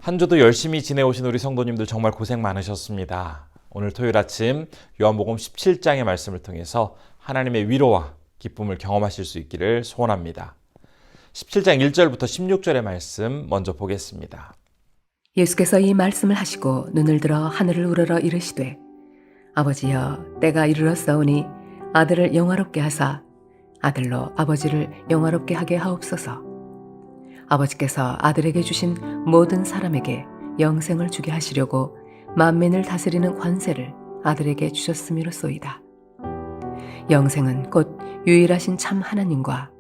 한 주도 열심히 지내오신 우리 성도님들 정말 고생 많으셨습니다. 오늘 토요일 아침 요한복음 17장의 말씀을 통해서 하나님의 위로와 기쁨을 경험하실 수 있기를 소원합니다. 17장 1절부터 16절의 말씀 먼저 보겠습니다. 예수께서 이 말씀을 하시고 눈을 들어 하늘을 우러러 이르시되 아버지여 때가 이르렀사오니 아들을 영화롭게 하사 아들로 아버지를 영화롭게 하게 하옵소서. 아버지께서 아들에게 주신 모든 사람에게 영생을 주게 하시려고 만민을 다스리는 권세를 아들에게 주셨음이로소이다. 영생은 곧 유일하신 참 하나님과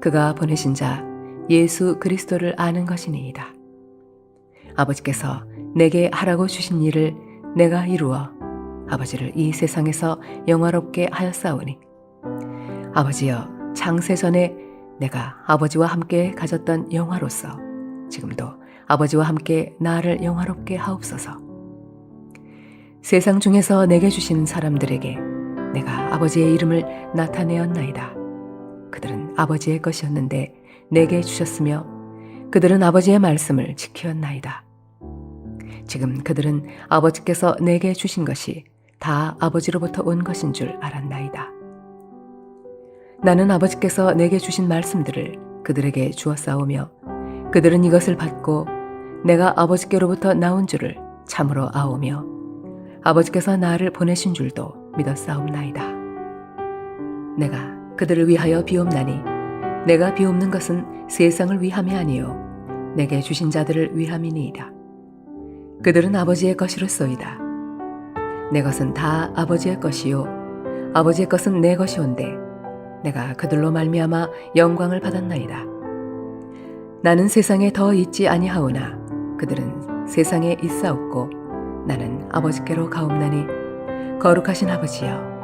그가 보내신 자 예수 그리스도를 아는 것이니이다. 아버지께서 내게 하라고 주신 일을 내가 이루어 아버지를 이 세상에서 영화롭게 하였사오니 아버지여 창세전에 내가 아버지와 함께 가졌던 영화로서 지금도 아버지와 함께 나를 영화롭게 하옵소서. 세상 중에서 내게 주신 사람들에게 내가 아버지의 이름을 나타내었나이다. 그들은 아버지의 것이었는데 내게 주셨으며 그들은 아버지의 말씀을 지켰나이다. 지금 그들은 아버지께서 내게 주신 것이 다 아버지로부터 온 것인 줄 알았나이다. 나는 아버지께서 내게 주신 말씀들을 그들에게 주었사오며 그들은 이것을 받고 내가 아버지께로부터 나온 줄을 참으로 아오며 아버지께서 나를 보내신 줄도 믿었사옵나이다. 내가 그들을 위하여 비옵나니 내가 비옵는 것은 세상을 위함이 아니요 내게 주신 자들을 위함이니이다. 그들은 아버지의 것이로소이다. 내 것은 다 아버지의 것이요 아버지의 것은 내 것이온데 내가 그들로 말미암아 영광을 받았나이다. 나는 세상에 더 있지 아니하오나 그들은 세상에 있사옵고 나는 아버지께로 가옵나니 거룩하신 아버지여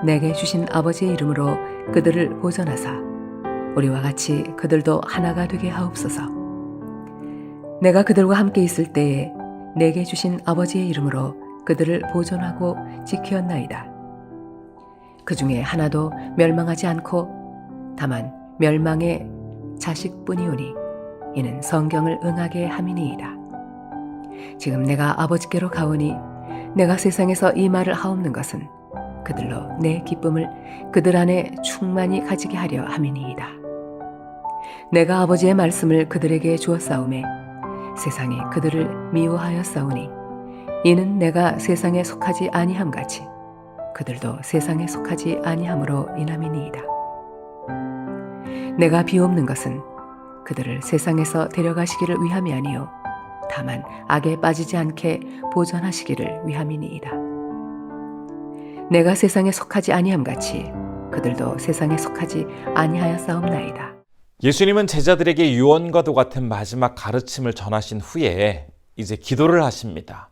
내게 주신 아버지의 이름으로 그들을 보존하사 우리와 같이 그들도 하나가 되게 하옵소서. 내가 그들과 함께 있을 때에 내게 주신 아버지의 이름으로 그들을 보존하고 지켰나이다. 그 중에 하나도 멸망하지 않고 다만 멸망의 자식뿐이오니 이는 성경을 응하게 함이니이다. 지금 내가 아버지께로 가오니 내가 세상에서 이 말을 하옵는 것은 그들로 내 기쁨을 그들 안에 충만히 가지게 하려 함이니이다. 내가 아버지의 말씀을 그들에게 주었사오매 세상이 그들을 미워하였사오니 이는 내가 세상에 속하지 아니함 같이 그들도 세상에 속하지 아니함으로 인함이니이다. 내가 비옵는 것은 그들을 세상에서 데려가시기를 위함이 아니요 다만 악에 빠지지 않게 보존하시기를 위함이니이다. 내가 세상에 속하지 아니함 같이 그들도 세상에 속하지 아니하였사옵나이다. 예수님은 제자들에게 유언과도 같은 마지막 가르침을 전하신 후에 이제 기도를 하십니다.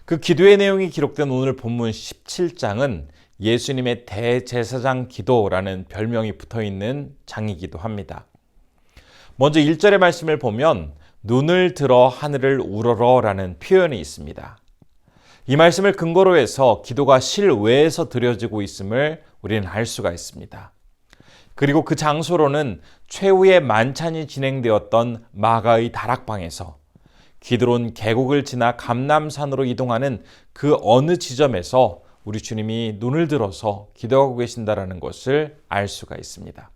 그 기도의 내용이 기록된 오늘 본문 17장은 예수님의 대제사장 기도라는 별명이 붙어있는 장이기도 합니다. 먼저 1절의 말씀을 보면 눈을 들어 하늘을 우러러 라는 표현이 있습니다. 이 말씀을 근거로 해서 기도가 실외에서 드려지고 있음을 우리는 알 수가 있습니다. 그리고 그 장소로는 최후의 만찬이 진행되었던 마가의 다락방에서 기드론 계곡을 지나 감람산으로 이동하는 그 어느 지점에서 우리 주님이 눈을 들어서 기도하고 계신다는 것을 알 수가 있습니다.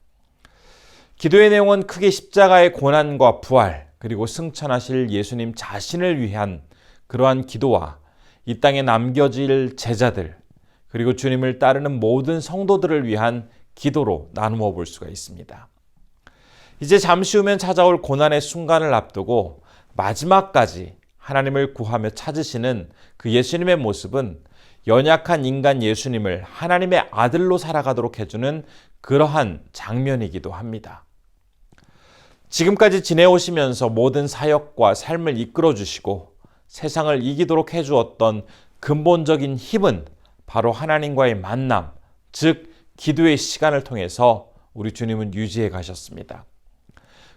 기도의 내용은 크게 십자가의 고난과 부활 그리고 승천하실 예수님 자신을 위한 그러한 기도와 이 땅에 남겨질 제자들 그리고 주님을 따르는 모든 성도들을 위한 기도로 나누어 볼 수가 있습니다. 이제 잠시 후면 찾아올 고난의 순간을 앞두고 마지막까지 하나님을 구하며 찾으시는 그 예수님의 모습은 연약한 인간 예수님을 하나님의 아들로 살아가도록 해주는 그러한 장면이기도 합니다. 지금까지 지내오시면서 모든 사역과 삶을 이끌어주시고 세상을 이기도록 해주었던 근본적인 힘은 바로 하나님과의 만남, 즉 기도의 시간을 통해서 우리 주님은 유지해 가셨습니다.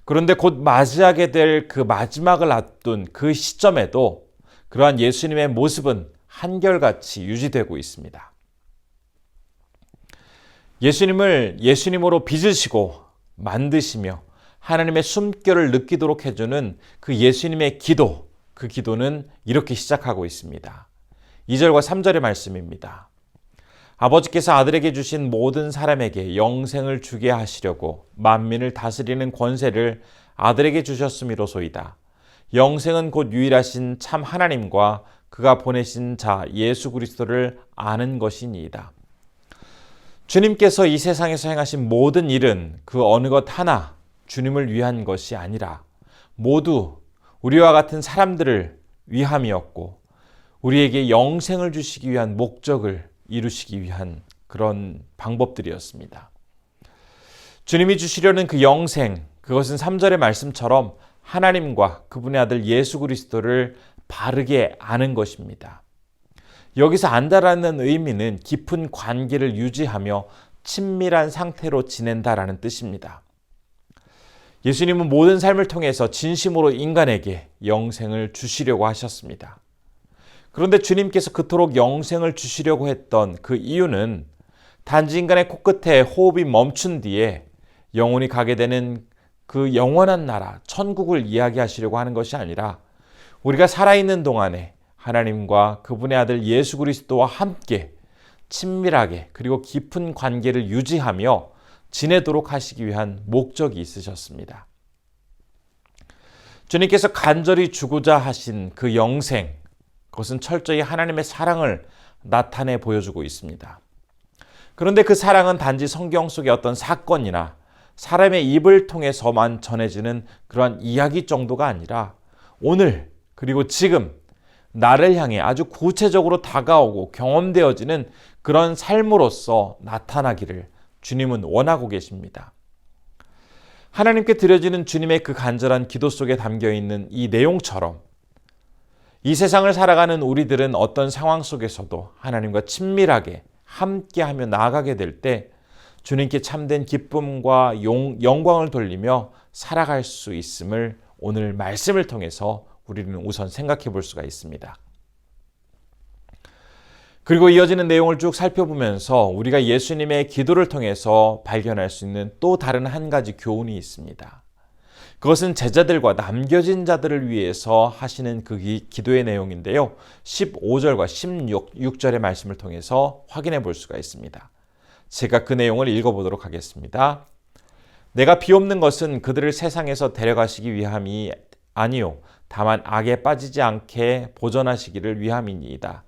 그런데 곧 맞이하게 될 그 마지막을 앞둔 그 시점에도 그러한 예수님의 모습은 한결같이 유지되고 있습니다. 예수님을 예수님으로 빚으시고 만드시며 하나님의 숨결을 느끼도록 해주는 그 예수님의 기도, 그 기도는 이렇게 시작하고 있습니다. 2절과 3절의 말씀입니다. 아버지께서 아들에게 주신 모든 사람에게 영생을 주게 하시려고 만민을 다스리는 권세를 아들에게 주셨음이로소이다. 영생은 곧 유일하신 참 하나님과 그가 보내신 자 예수 그리스도를 아는 것이니이다. 주님께서 이 세상에서 행하신 모든 일은 그 어느 것 하나 주님을 위한 것이 아니라 모두 우리와 같은 사람들을 위함이었고 우리에게 영생을 주시기 위한 목적을 이루시기 위한 그런 방법들이었습니다. 주님이 주시려는 그 영생, 그것은 3절의 말씀처럼 하나님과 그분의 아들 예수 그리스도를 바르게 아는 것입니다. 여기서 안다라는 의미는 깊은 관계를 유지하며 친밀한 상태로 지낸다라는 뜻입니다. 예수님은 모든 삶을 통해서 진심으로 인간에게 영생을 주시려고 하셨습니다. 그런데 주님께서 그토록 영생을 주시려고 했던 그 이유는 단지 인간의 코끝에 호흡이 멈춘 뒤에 영혼이 가게 되는 그 영원한 나라, 천국을 이야기하시려고 하는 것이 아니라 우리가 살아있는 동안에 하나님과 그분의 아들 예수 그리스도와 함께 친밀하게 그리고 깊은 관계를 유지하며 지내도록 하시기 위한 목적이 있으셨습니다. 주님께서 간절히 주고자 하신 그 영생, 그것은 철저히 하나님의 사랑을 나타내 보여주고 있습니다. 그런데 그 사랑은 단지 성경 속의 어떤 사건이나 사람의 입을 통해서만 전해지는 그러한 이야기 정도가 아니라 오늘 그리고 지금 나를 향해 아주 구체적으로 다가오고 경험되어지는 그런 삶으로서 나타나기를 주님은 원하고 계십니다. 하나님께 드려지는 주님의 그 간절한 기도 속에 담겨있는 이 내용처럼 이 세상을 살아가는 우리들은 어떤 상황 속에서도 하나님과 친밀하게 함께하며 나아가게 될 때 주님께 참된 기쁨과 영광을 돌리며 살아갈 수 있음을 오늘 말씀을 통해서 우리는 우선 생각해 볼 수가 있습니다. 그리고 이어지는 내용을 쭉 살펴보면서 우리가 예수님의 기도를 통해서 발견할 수 있는 또 다른 한 가지 교훈이 있습니다. 그것은 제자들과 남겨진 자들을 위해서 하시는 그 기도의 내용인데요. 15절과 16절의 말씀을 통해서 확인해 볼 수가 있습니다. 제가 그 내용을 읽어보도록 하겠습니다. 내가 비옵는 것은 그들을 세상에서 데려가시기 위함이 아니요 다만 악에 빠지지 않게 보전하시기를 위함이니이다.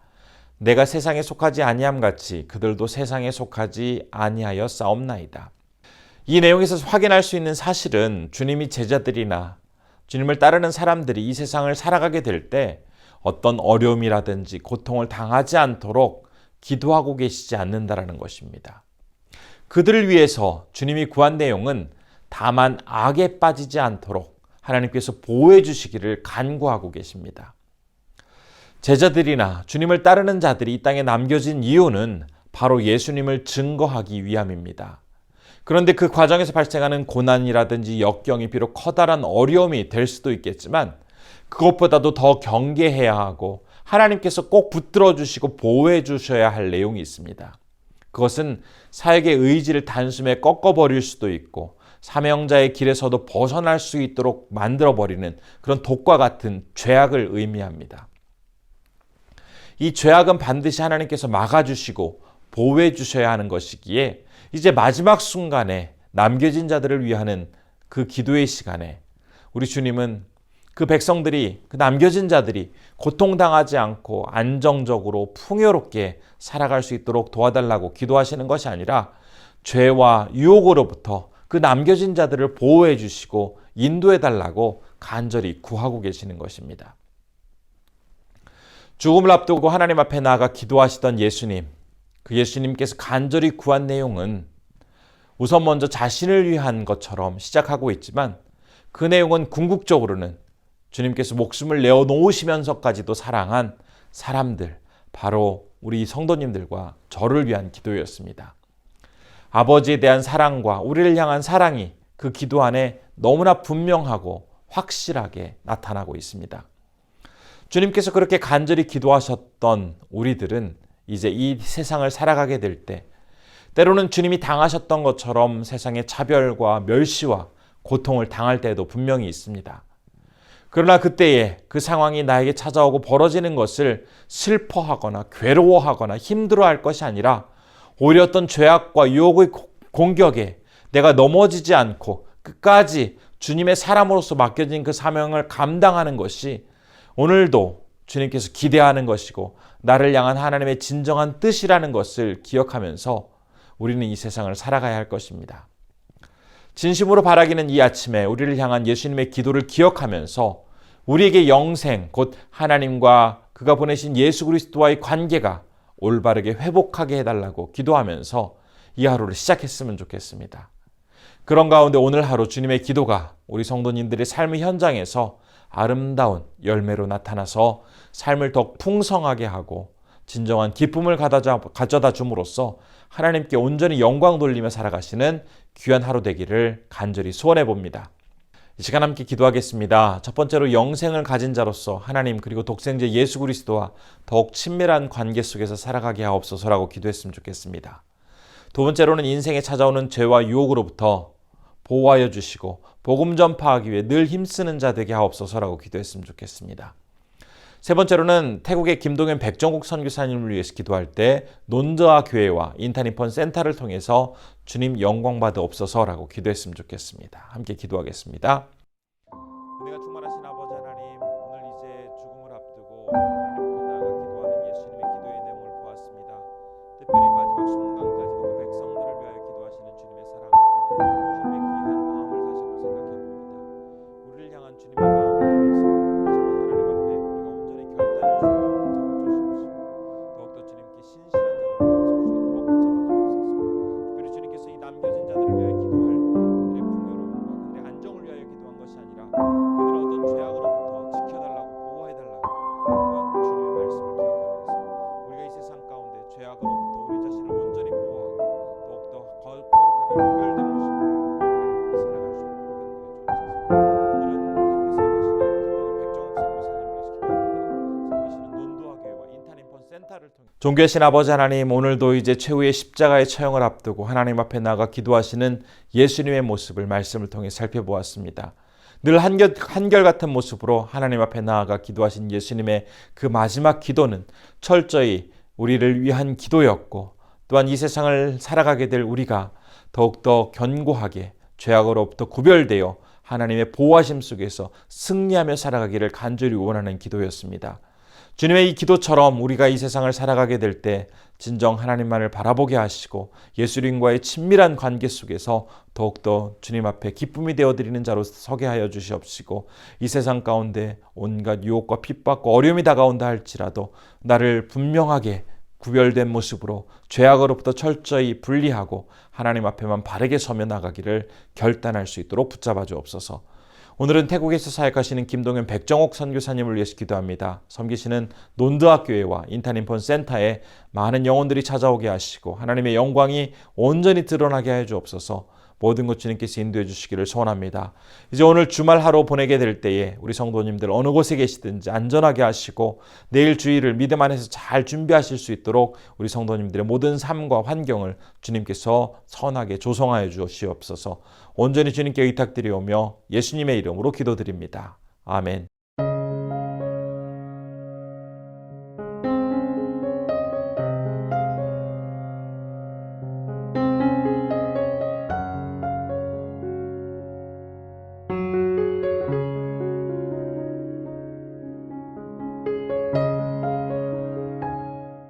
내가 세상에 속하지 아니함 같이 그들도 세상에 속하지 아니하여 싸움나이다. 이 내용에서 확인할 수 있는 사실은 주님이 제자들이나 주님을 따르는 사람들이 이 세상을 살아가게 될 때 어떤 어려움이라든지 고통을 당하지 않도록 기도하고 계시지 않는다라는 것입니다. 그들을 위해서 주님이 구한 내용은 다만 악에 빠지지 않도록 하나님께서 보호해 주시기를 간구하고 계십니다. 제자들이나 주님을 따르는 자들이 이 땅에 남겨진 이유는 바로 예수님을 증거하기 위함입니다. 그런데 그 과정에서 발생하는 고난이라든지 역경이 비록 커다란 어려움이 될 수도 있겠지만 그것보다도 더 경계해야 하고 하나님께서 꼭 붙들어 주시고 보호해 주셔야 할 내용이 있습니다. 그것은 사역의 의지를 단숨에 꺾어버릴 수도 있고 사명자의 길에서도 벗어날 수 있도록 만들어버리는 그런 독과 같은 죄악을 의미합니다. 이 죄악은 반드시 하나님께서 막아주시고 보호해 주셔야 하는 것이기에 이제 마지막 순간에 남겨진 자들을 위하는 그 기도의 시간에 우리 주님은 그 백성들이, 그 남겨진 자들이 고통당하지 않고 안정적으로 풍요롭게 살아갈 수 있도록 도와달라고 기도하시는 것이 아니라 죄와 유혹으로부터 그 남겨진 자들을 보호해 주시고 인도해 달라고 간절히 구하고 계시는 것입니다. 죽음을 앞두고 하나님 앞에 나아가 기도하시던 예수님, 그 예수님께서 간절히 구한 내용은 우선 먼저 자신을 위한 것처럼 시작하고 있지만 그 내용은 궁극적으로는 주님께서 목숨을 내어놓으시면서까지도 사랑한 사람들, 바로 우리 성도님들과 저를 위한 기도였습니다. 아버지에 대한 사랑과 우리를 향한 사랑이 그 기도 안에 너무나 분명하고 확실하게 나타나고 있습니다. 주님께서 그렇게 간절히 기도하셨던 우리들은 이제 이 세상을 살아가게 될 때 때로는 주님이 당하셨던 것처럼 세상의 차별과 멸시와 고통을 당할 때도 분명히 있습니다. 그러나 그때에 그 상황이 나에게 찾아오고 벌어지는 것을 슬퍼하거나 괴로워하거나 힘들어할 것이 아니라 오히려 어떤 죄악과 유혹의 공격에 내가 넘어지지 않고 끝까지 주님의 사람으로서 맡겨진 그 사명을 감당하는 것이 오늘도 주님께서 기대하는 것이고 나를 향한 하나님의 진정한 뜻이라는 것을 기억하면서 우리는 이 세상을 살아가야 할 것입니다. 진심으로 바라기는 이 아침에 우리를 향한 예수님의 기도를 기억하면서 우리에게 영생, 곧 하나님과 그가 보내신 예수 그리스도와의 관계가 올바르게 회복하게 해달라고 기도하면서 이 하루를 시작했으면 좋겠습니다. 그런 가운데 오늘 하루 주님의 기도가 우리 성도님들의 삶의 현장에서 아름다운 열매로 나타나서 삶을 더 풍성하게 하고 진정한 기쁨을 가져다 줌으로써 하나님께 온전히 영광 돌리며 살아가시는 귀한 하루 되기를 간절히 소원해 봅니다. 이 시간 함께 기도하겠습니다. 첫 번째로 영생을 가진 자로서 하나님 그리고 독생자 예수 그리스도와 더욱 친밀한 관계 속에서 살아가게 하옵소서라고 기도했으면 좋겠습니다. 두 번째로는 인생에 찾아오는 죄와 유혹으로부터 보호하여 주시고 복음 전파하기 위해 늘 힘쓰는 자 되게 하옵소서라고 기도했으면 좋겠습니다. 세 번째로는 태국의 김동현 백정국 선교사님을 위해서 기도할 때 논드아 교회와 인타니폰 센터를 통해서 주님 영광 받으옵소서라고 기도했으면 좋겠습니다. 함께 기도하겠습니다. 은혜가 충만하신 아버지 하나님, 오늘 이제 죽음을 앞두고 하나님 앞에 나아가 기도하는 예수님의 기도의 내용을 보았습니다. 특별히 마지막 순간까지도 그 백성들을 위하여 기도하시는 주님의 사랑과 주님의 귀한 마음을 다시 한번 생각해 봅니다. 우리를 향한 주님의 마음을 통해서 더욱더 주님께 신실한 자로 나아갈 수 있도록 붙잡아 주옵소서. 특별히 주님께서 이 남겨진 자들을 위하여 기도할 때 그들의 풍요로움과 그들의 안정을 위하여 기도한 것이 아니라 그들을 어떤 죄악으로부터 지켜달라고 보호해달라고 기도한 주님의 말씀을 기억하면서 우리가 이 세상 가운데 죄악으로부터 우리 자신을 온전히 보호하고 더욱더 거룩하게 구별된 모습으로 하나님 앞에 살아갈 수 있도록 존귀하신 아버지 하나님, 오늘도 이제 최후의 십자가의 처형을 앞두고 하나님 앞에 나가 기도하시는 예수님의 모습을 말씀을 통해 살펴보았습니다. 늘 한결같은 모습으로 하나님 앞에 나아가 기도하신 예수님의 그 마지막 기도는 철저히 우리를 위한 기도였고 또한 이 세상을 살아가게 될 우리가 더욱더 견고하게 죄악으로부터 구별되어 하나님의 보호하심 속에서 승리하며 살아가기를 간절히 원하는 기도였습니다. 주님의 이 기도처럼 우리가 이 세상을 살아가게 될 때 진정 하나님만을 바라보게 하시고 예수님과의 친밀한 관계 속에서 더욱더 주님 앞에 기쁨이 되어드리는 자로 서게 하여 주시옵시고 이 세상 가운데 온갖 유혹과 핍박과 어려움이 다가온다 할지라도 나를 분명하게 구별된 모습으로 죄악으로부터 철저히 분리하고 하나님 앞에만 바르게 서며 나가기를 결단할 수 있도록 붙잡아 주옵소서. 오늘은 태국에서 사역하시는 김동현 백정옥 선교사님을 위해서 기도합니다. 섬기시는 논드아 교회와 인타니폰 센터에 많은 영혼들이 찾아오게 하시고 하나님의 영광이 온전히 드러나게 해 주옵소서. 모든 것 주님께서 인도해 주시기를 소원합니다. 이제 오늘 주말 하루 보내게 될 때에 우리 성도님들 어느 곳에 계시든지 안전하게 하시고 내일 주일을 믿음 안에서 잘 준비하실 수 있도록 우리 성도님들의 모든 삶과 환경을 주님께서 선하게 조성하여 주시옵소서. 온전히 주님께 의탁드리오며 예수님의 이름으로 기도드립니다. 아멘.